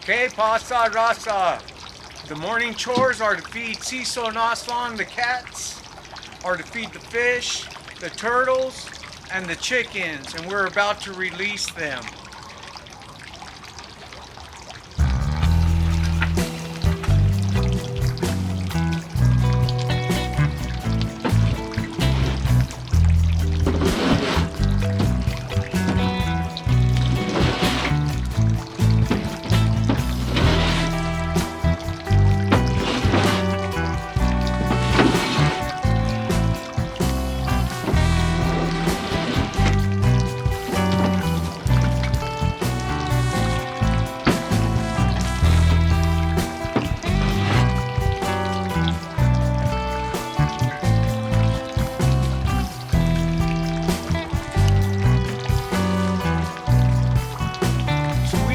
Okay, pasa rasa. The morning chores are to feed Ciso and Aslan, the cats, are to feed the fish, the turtles, and the chickens, and we're about to release them.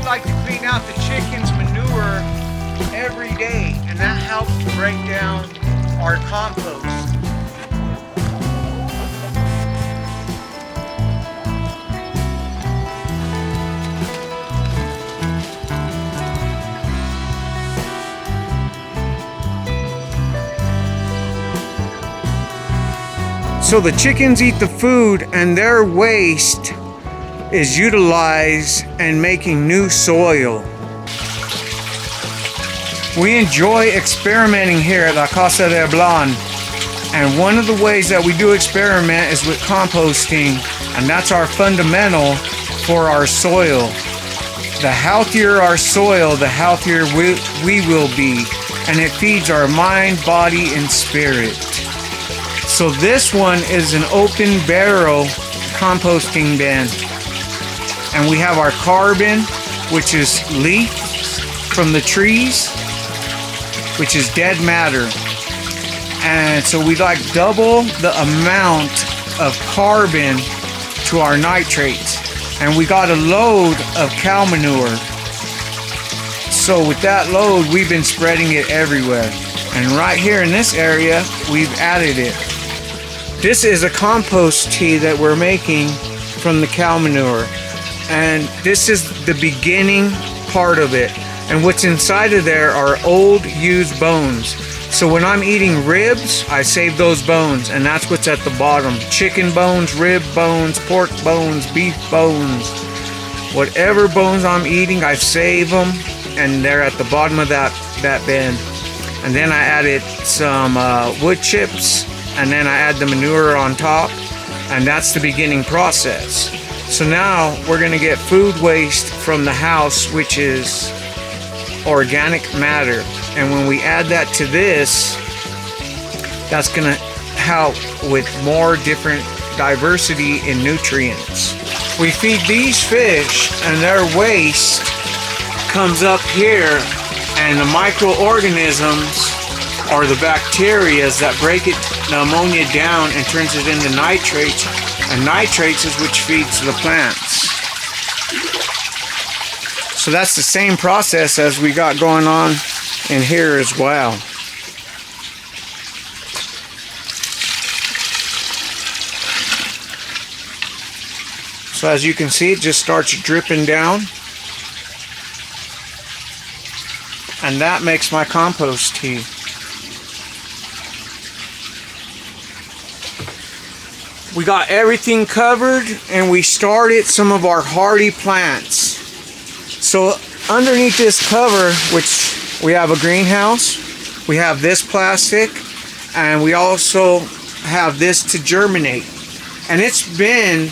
Like to clean out the chickens' manure every day, and that helps to break down our compost. So the chickens eat the food, and their waste is utilized and making new soil. We enjoy experimenting here at La Casa de Blan, and one of the ways that we do experiment is with composting, and that's our fundamental for our soil. The healthier our soil, the healthier we will be, and it feeds our mind, body, and spirit. So this one is an open barrel composting bin. And we have our carbon, which is leaves from the trees, which is dead matter. And so we like double the amount of carbon to our nitrates. And we got a load of cow manure. So with that load, we've been spreading it everywhere. And right here in this area, we've added it. This is a compost tea that we're making from the cow manure. And this is the beginning part of it. And what's inside of there are old used bones. So when I'm eating ribs, I save those bones, and that's what's at the bottom. Chicken bones, rib bones, pork bones, beef bones. Whatever bones I'm eating, I save them, and they're at the bottom of that bin. And then I added some wood chips, and then I add the manure on top, and that's the beginning process. So now we're going to get food waste from the house, which is organic matter. And when we add that to this, that's going to help with more different diversity in nutrients. We feed these fish, and their waste comes up here, and the microorganisms or the bacteria that break it, the ammonia down, and turns it into nitrates. And nitrates is which feeds the plants. So that's the same process as we got going on in here as well. So as you can see, it just starts dripping down. And that makes my compost tea. We got everything covered, and we started some of our hardy plants. So underneath this cover, which we have a greenhouse, we have this plastic, and we also have this to germinate. And it's been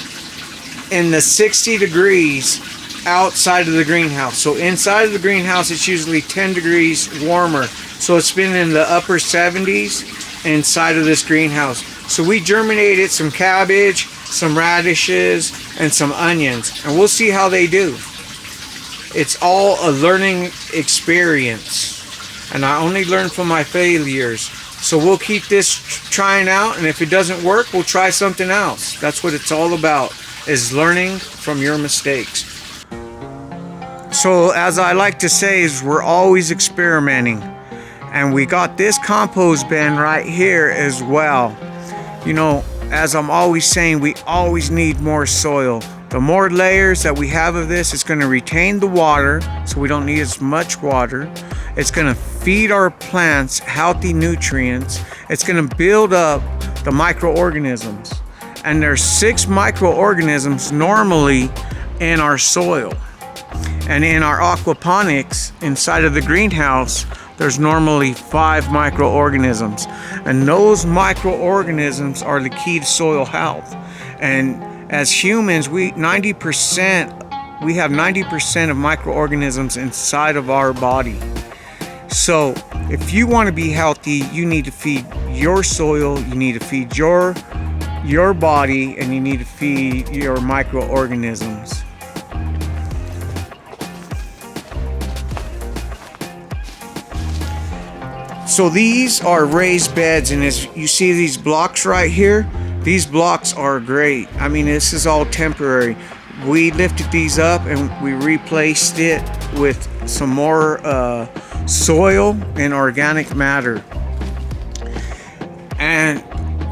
in the 60 degrees outside of the greenhouse. So inside of the greenhouse, it's usually 10 degrees warmer. So it's been in the upper 70s inside of this greenhouse. So we germinated some cabbage, some radishes, and some onions, and we'll see how they do. It's all a learning experience, and I only learn from my failures. So we'll keep this trying out, and if it doesn't work, we'll try something else. That's what it's all about, is learning from your mistakes. So as I like to say, is we're always experimenting, and we got this compost bin right here as well. You know, as I'm always saying, we always need more soil. The more layers that we have of this, it's going to retain the water, so we don't need as much water. It's going to feed our plants healthy nutrients. It's going to build up the microorganisms. And there's 6 microorganisms normally in our soil. And in our aquaponics, inside of the greenhouse, there's normally 5 microorganisms. And those microorganisms are the key to soil health. And as humans, we have 90% of microorganisms inside of our body. So if you want to be healthy, you need to feed your soil, you need to feed your body, and you need to feed your microorganisms. So these are raised beds, and as you see these blocks right here, these blocks are great. I mean, this is all temporary. We lifted these up and we replaced it with some more soil and organic matter. And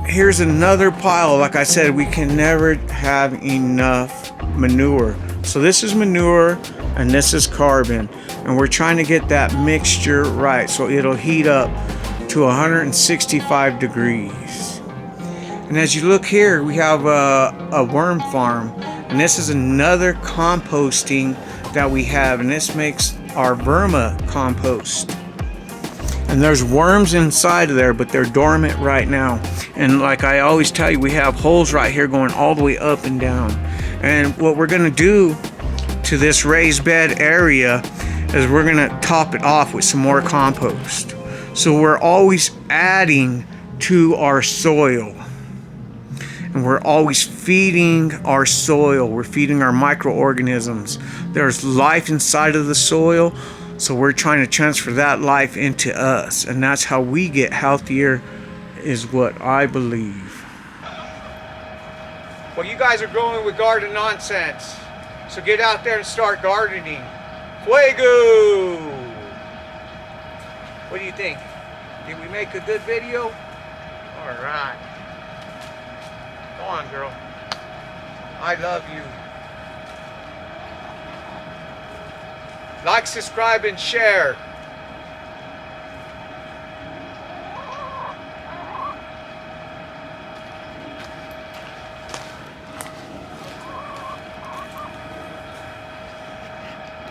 here's another pile. Like I said, we can never have enough manure. So this is manure and this is carbon. And we're trying to get that mixture right so it'll heat up to 165 degrees. And as you look here, we have a worm farm. And this is another composting that we have. And this makes our verma compost. And there's worms inside of there, but they're dormant right now. And like I always tell you, we have holes right here going all the way up and down. And what we're gonna do to this raised bed area is we're gonna top it off with some more compost. So we're always adding to our soil. And we're always feeding our soil. We're feeding our microorganisms. There's life inside of the soil. So we're trying to transfer that life into us. And that's how we get healthier, is what I believe. Well, you guys are growing with garden nonsense. So get out there and start gardening. Fuego! What do you think? Did we make a good video? All right. Go on, girl. I love you. Like, subscribe, and share.